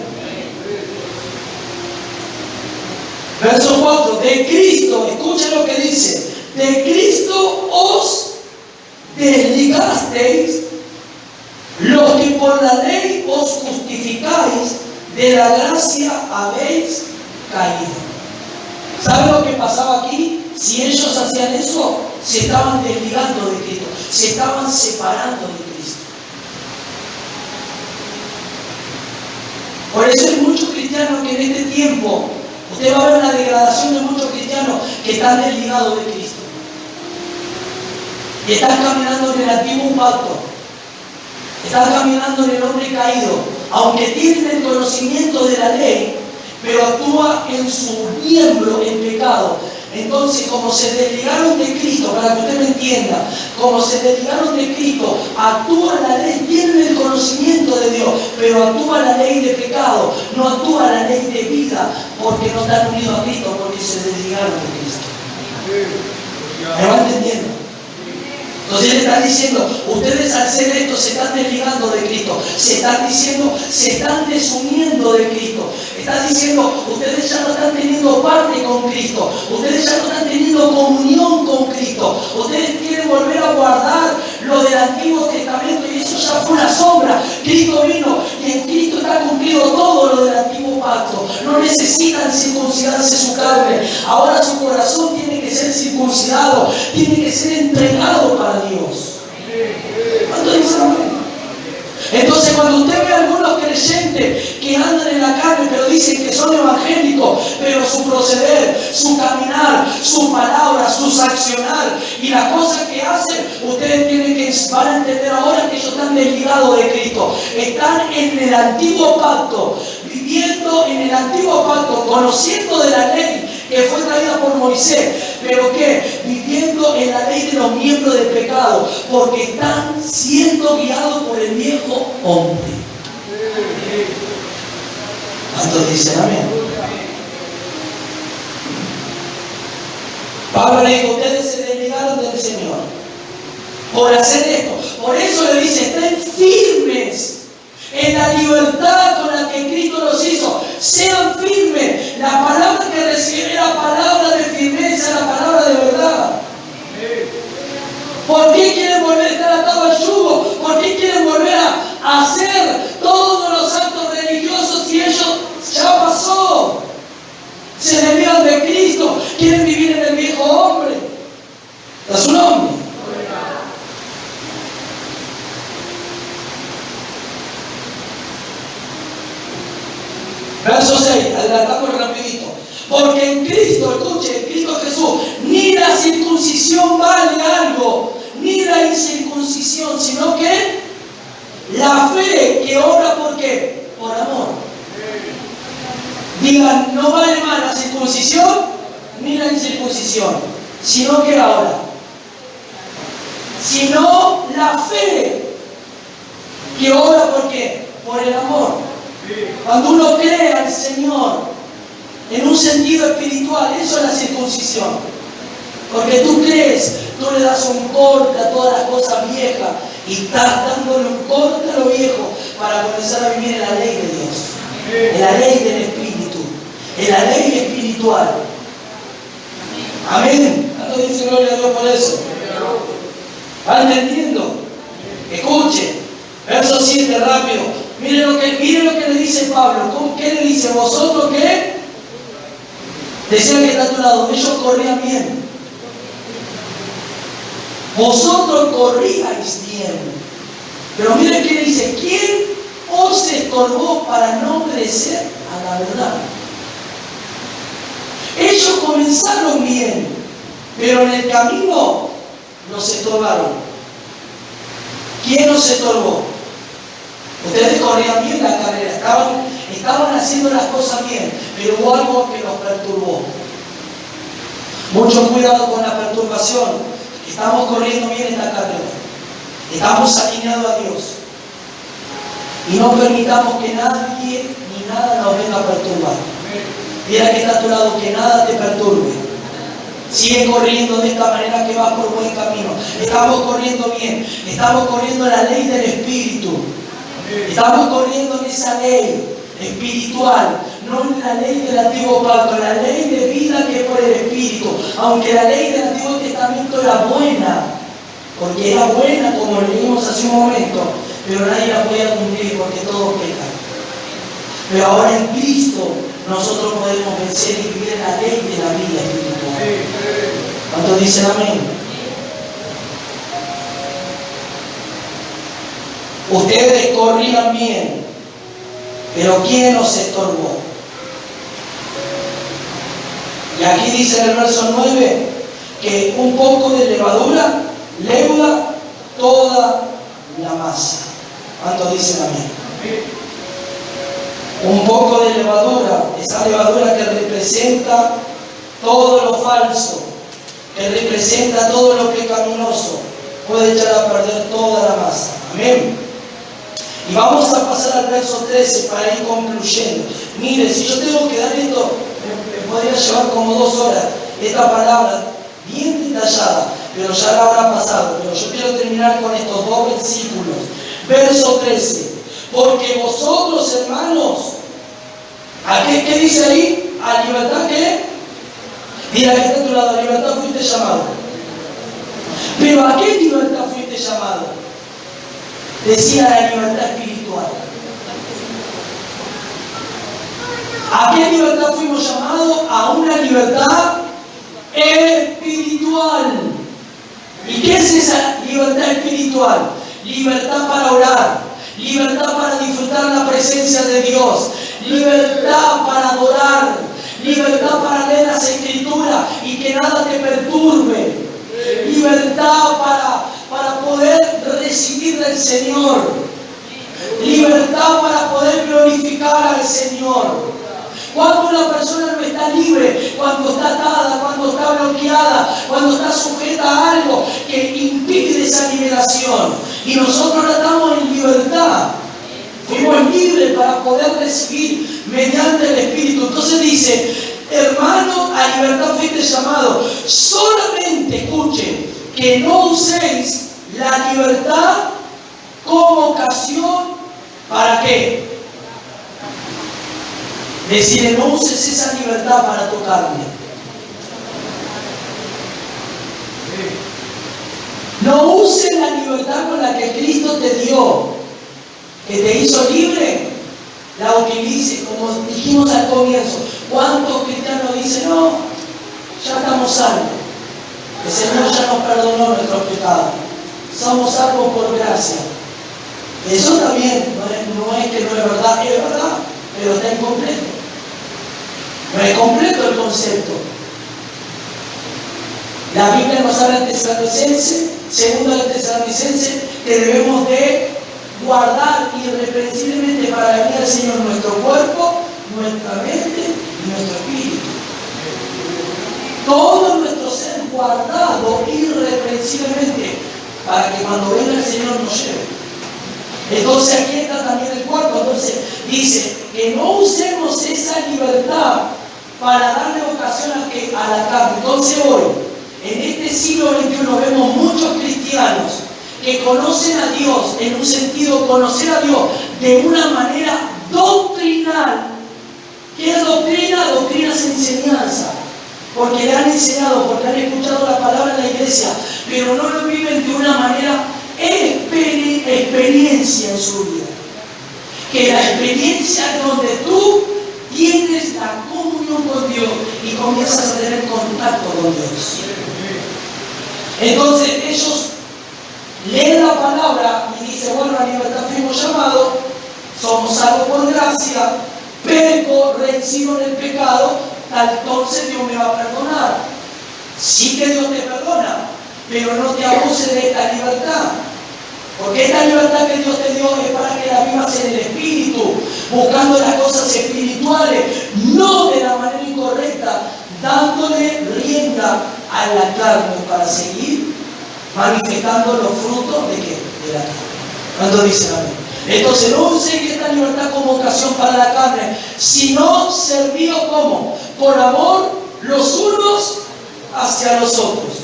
Verso 4. De Cristo, escuchen lo que dice. De Cristo os desligasteis, los que por la ley os justificáis, de la gracia habéis caído. ¿Saben lo que pasaba aquí? Si ellos hacían eso, se estaban desligando de Cristo, se estaban separando de Cristo. Por eso hay muchos cristianos que en este tiempo, usted va a ver la degradación de muchos cristianos que están desligados de Cristo. Y están caminando en el antiguo pacto. Están caminando en el hombre caído. Aunque tienen el conocimiento de la ley, pero actúa en su miembro en pecado. Entonces, como se desligaron de Cristo, para que usted me entienda, como se desligaron de Cristo, actúa la ley, tienen el conocimiento de Dios, pero actúa la ley de pecado, no actúa la ley de vida, porque no están unidos a Cristo, porque se desligaron de Cristo. ¿Me va entendiendo? Entonces él está diciendo, ustedes al hacer esto se están desligando de Cristo, se están diciendo, se están desuniendo de Cristo. Está diciendo, ustedes ya no están teniendo parte con Cristo, ustedes ya no están teniendo comunión con Cristo, ustedes quieren volver a guardar lo del Antiguo Testamento y eso ya fue una sombra. Cristo vino y en Cristo está cumplido todo lo del Antiguo Pacto. No necesitan circuncidarse su carne, ahora su corazón tiene que ser circuncidado, tiene que ser entregado para Dios. ¿Cuánto dicen amén? Entonces, cuando usted ve a algunos creyentes que andan en la carne, pero dicen que son evangélicos, pero su proceder, su caminar, su palabra, sus accionar y las cosas que hacen, ustedes tienen que van a entender ahora que ellos están desligados de Cristo. Están en el antiguo pacto, viviendo en el antiguo pacto, conociendo de la ley que fue traída por Moisés, pero que viviendo en la ley de los miembros del pecado, porque están siendo guiados por el viejo hombre. ¿Cuántos dicen amén? Pablo le dijo, ustedes se desligaron del Señor por hacer esto. Por eso le dice, estén firmes en la libertad con la que Cristo los hizo. Sean firmes. La palabra que reciben es la palabra de firmeza, la palabra de verdad. ¿Por qué quieren volver a estar atados al yugo? ¿Por qué quieren volver a hacer todos los actos religiosos si ellos ya pasó? Se desvían de Cristo, quieren vivir en el viejo hombre. ¿Da su nombre? Verso 6, adelantamos rapidito. Porque en Cristo, escuche, en Cristo Jesús, ni la circuncisión vale algo, ni la incircuncisión, sino que la fe que obra ¿por qué? Por amor. Digan, no vale más la circuncisión ni la incircuncisión, sino que ahora, sino la fe que obra ¿por qué? Por el amor. Cuando uno cree al Señor en un sentido espiritual, eso es la circuncisión. Porque tú crees, tú le das un corte a todas las cosas viejas y estás dándole un corte a lo viejo para comenzar a vivir en la ley de Dios, en la ley del Espíritu. en la ley espiritual. Amén. ¿Cuánto dice gloria a Dios por eso? ¿Va entendiendo? Escuche. Verso 7, rápido. Miren lo que le dice Pablo. ¿Qué le dice? ¿Vosotros qué? Decía que está a tu lado. Ellos corrían bien. Vosotros corríais bien. Pero miren qué le dice. ¿Quién os estorbó para no obedecer a la verdad? Ellos comenzaron bien, pero en el camino nos estorbaron. ¿Quién nos estorbó? Ustedes corrían bien la carrera, estaban haciendo las cosas bien, pero hubo algo que nos perturbó. Mucho cuidado con la perturbación. Estamos corriendo bien esta carrera, estamos alineados a Dios y no permitamos que nadie ni nada nos venga a perturbar. Mira que está a tu lado, que nada te perturbe. Sigue corriendo de esta manera que vas por buen camino. Estamos corriendo bien. Estamos corriendo la ley del Espíritu. Estamos corriendo en esa ley espiritual, no en la ley del Antiguo Pacto, la ley de vida que es por el Espíritu. Aunque la ley del Antiguo Testamento era buena, porque era buena como leímos hace un momento, pero nadie la podía cumplir porque todos pecan. Pero ahora en Cristo nosotros podemos vencer y vivir en la ley de la vida espiritual. ¿Cuántos dicen amén? Ustedes corrían bien, pero ¿quién nos estorbó? Y aquí dice en el verso 9 que un poco de levadura leuda toda la masa. ¿Cuántos dicen amén? Un poco de levadura, esa levadura que representa todo lo falso, que representa todo lo pecaminoso, puede echar a perder toda la masa. Amén. Y vamos a pasar al verso 13 para ir concluyendo. Mire, si yo tengo que dar esto, me podría llevar como 2 horas, esta palabra bien detallada, pero ya la habrá pasado. Pero yo quiero terminar con estos 2 versículos. Verso 13. Porque vosotros, hermanos, ¿a qué dice ahí? ¿A libertad qué? Mira que está a tu lado, a libertad fuiste llamado. Pero ¿a qué libertad fuiste llamado? Decía la libertad espiritual. ¿A qué libertad fuimos llamados? A una libertad espiritual. ¿Y qué es esa libertad espiritual? Libertad para orar. Libertad para disfrutar la presencia de Dios, libertad para adorar, libertad para leer las Escrituras y que nada te perturbe, libertad para poder recibir del Señor, libertad para poder glorificar al Señor. Cuando una persona no está libre, cuando está atada, cuando está bloqueada, cuando está sujeta a algo que impide esa liberación. Y nosotros la estamos en libertad. Fuimos libres para poder recibir mediante el Espíritu. Entonces dice, hermano, a libertad fuiste llamado. Solamente, escuchen, que no uséis la libertad como ocasión, ¿para qué? Decir, no uses esa libertad para tocarme. No uses la libertad con la que Cristo te dio, que te hizo libre, la utilice, como dijimos al comienzo. ¿Cuántos cristianos dicen, no, ya estamos salvos? El Señor ya nos perdonó nuestros pecados. Somos salvos por gracia. Eso también no es que no es verdad, es verdad, pero está incompleto. No es completo el concepto. La Biblia nos habla en Tesalonicenses, segunda de Tesalonicenses, que debemos de guardar irreprensiblemente para la vida del Señor nuestro cuerpo, nuestra mente y nuestro espíritu. Todo nuestro ser guardado irreprensiblemente para que cuando venga el Señor nos lleve. Entonces aquí está también el cuarto. Entonces dice que no usemos esa libertad para darle ocasión a la carne. Entonces hoy, en este siglo XXI, vemos muchos cristianos que conocen a Dios, en un sentido conocer a Dios de una manera doctrinal, ¿Qué es doctrina? Doctrina es enseñanza. Porque le han enseñado, porque han escuchado la palabra en la iglesia, pero no lo viven de una manera experiencia en su vida. Que la experiencia es donde tú tienes la comunión con Dios y comienzas a tener contacto con Dios. Entonces ellos leen la palabra y dicen, bueno, a libertad fuimos llamados, somos salvos por gracia, peco, reincido en el pecado, entonces Dios me va a perdonar. Sí que Dios te perdona, pero no te abuses de esta libertad. Porque esta libertad que Dios te dio es para que la vivas en el Espíritu, buscando las cosas espirituales, no de la manera incorrecta, dándole rienda a la carne para seguir manifestando los frutos de ¿qué? De la carne. ¿Cuándo dicen amén? Entonces no usen esta libertad como ocasión para la carne, sino servidos como por amor los unos hacia los otros.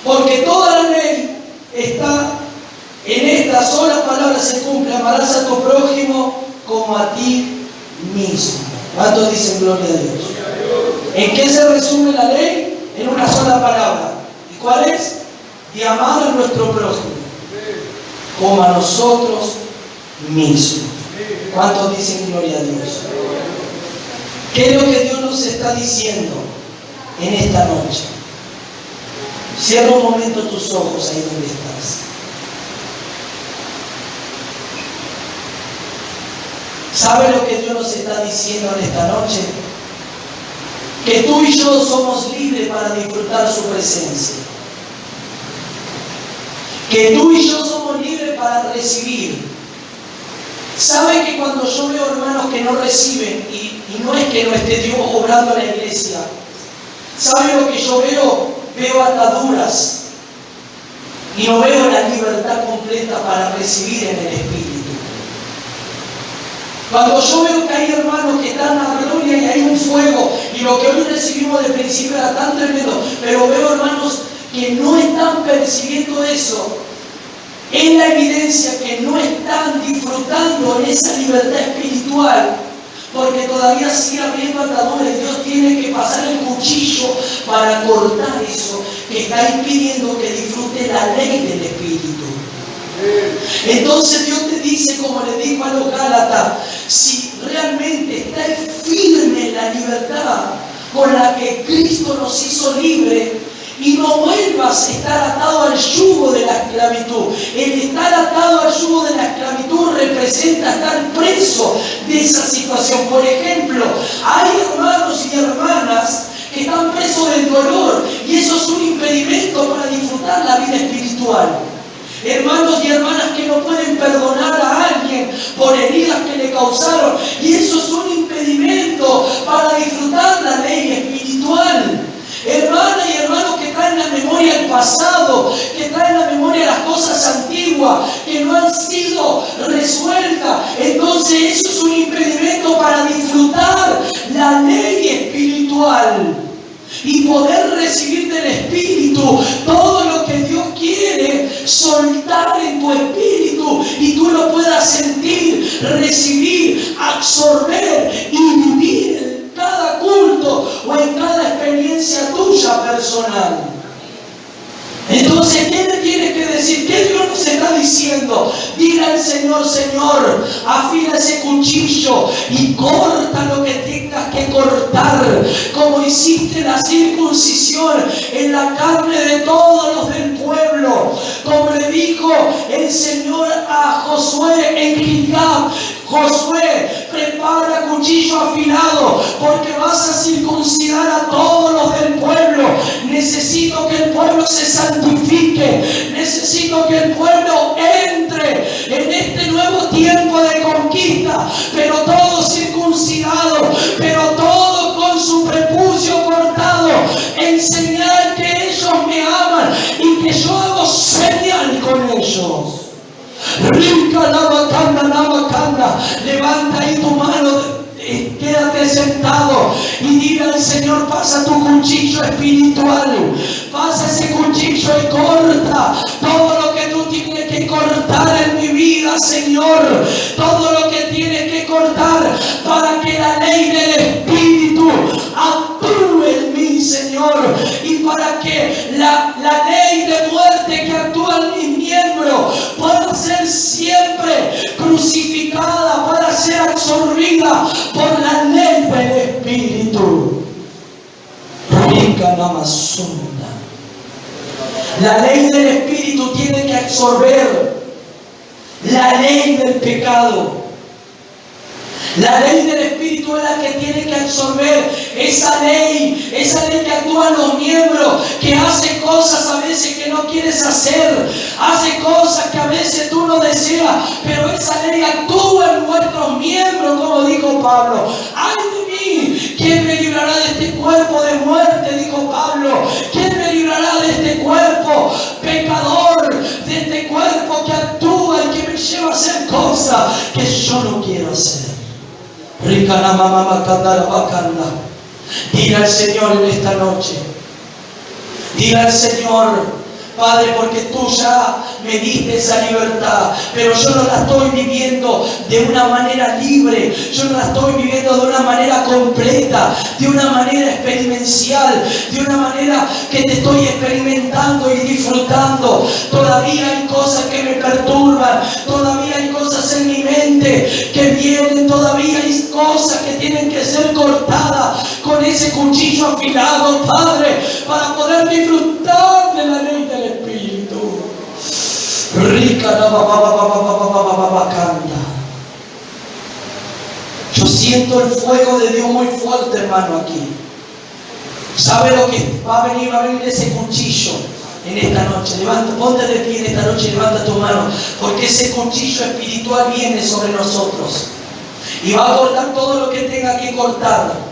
Porque toda la ley está en esta sola palabra se cumple: amarás a tu prójimo como a ti mismo. ¿Cuántos dicen gloria a Dios? ¿En qué se resume la ley? En una sola palabra. ¿Y cuál es? De amar a nuestro prójimo como a nosotros mismos. ¿Cuántos dicen gloria a Dios? ¿Qué es lo que Dios nos está diciendo en esta noche? Cierra un momento tus ojos ahí donde estás. ¿Sabe lo que Dios nos está diciendo en esta noche? Que tú y yo somos libres para disfrutar su presencia. Que tú y yo somos libres para recibir. ¿Sabe que cuando yo veo hermanos que no reciben, y no es que no esté Dios obrando en la iglesia, ¿sabe lo que yo veo? Veo ataduras y no veo la libertad completa para recibir en el Espíritu. Cuando yo veo que hay hermanos que están a gloria y hay un fuego, y lo que hoy recibimos de principio era tan tremendo, pero veo hermanos que no están percibiendo eso, es la evidencia que no están disfrutando en esa libertad espiritual, porque todavía sigue habiendo ataduras. Dios tiene que pasar el cuchillo para cortar eso que está impidiendo que disfrute la ley del Espíritu. Entonces Dios te dice, como le dijo a los Gálatas, si realmente estás firme en la libertad con la que Cristo nos hizo libre, y no vuelvas a estar atado al yugo de la esclavitud. El estar atado al yugo de la esclavitud representa estar preso de esa situación. Por ejemplo, hay hermanos y hermanas que están presos del dolor, y eso es un impedimento para disfrutar la vida espiritual. Hermanos y hermanas que no pueden perdonar a alguien por heridas que le causaron, y eso es un impedimento para disfrutar la ley espiritual. Hermanas y hermanos que traen la memoria el pasado, que traen la memoria las cosas antiguas, que no han sido resueltas, entonces eso es un impedimento para disfrutar la ley espiritual y poder recibir del Espíritu todo lo que Dios quiere soltar en tu espíritu, y tú lo puedas sentir, recibir, absorber y vivir en cada culto o en cada experiencia tuya personal. Entonces, ¿qué le tienes que decir? ¿Qué Dios nos está diciendo? Dile al Señor: Señor, afila ese cuchillo y corta lo que tengas que cortar, como hiciste la circuncisión en la carne de todos los del pueblo, como le dijo el Señor a Josué en Gilgal: Josué, prepara cuchillo afilado, porque vas a circuncidar a todos los del pueblo. Necesito que el pueblo se santifique, necesito que el pueblo entre en este nuevo tiempo de conquista, pero todos circuncidados, pero todos con su prepucio cortado, en señal que ellos me aman y que yo hago señal con ellos. Rica la bacanda, levanta ahí tu mano, quédate sentado y dile al Señor: pasa tu cuchillo espiritual, pasa ese cuchillo y corta todo lo que tú tienes que cortar en mi vida, Señor, todo lo que tiene que cortar para que la ley del Espíritu actúe en mí, Señor, y para que la ley de muerte que actúa en mis miembros pueda ser siempre crucificada, pueda ser absorbida por la ley del Espíritu. Rica Namasunda. La ley del Espíritu tiene que absorber la ley del pecado. La ley del Espíritu es la que tiene que absorber esa ley que actúa en los miembros, que hace cosas a veces que no quieres hacer, hace cosas que a veces tú no deseas, pero esa ley actúa en nuestros miembros, como dijo Pablo. ¡Ay de mí! ¿Quién me librará de este cuerpo de muerte? Dijo Pablo. ¿Quién me librará de este cuerpo pecador, de este cuerpo que actúa y que me lleva a hacer cosas que yo no quiero hacer? Diga al Señor en esta noche, diga al Señor: Padre, porque tú ya me diste esa libertad, pero yo no la estoy viviendo de una manera libre, yo no la estoy viviendo de una manera completa, de una manera experiencial, de una manera que te estoy experimentando y disfrutando. Todavía hay cosas que me perturban, todavía hay cosas en mi mente que vienen, todavía hay cosas que tienen que ser cortadas con ese cuchillo afilado, Padre, para poder disfrutar de la ley del Espíritu. Rica. Yo siento el fuego de Dios muy fuerte, hermano, aquí. ¿Sabe lo que va a venir? Va a venir ese cuchillo en esta noche. Levanta, ponte de pie en esta noche y levanta tu mano, porque ese cuchillo espiritual viene sobre nosotros y va a cortar todo lo que tenga que cortar.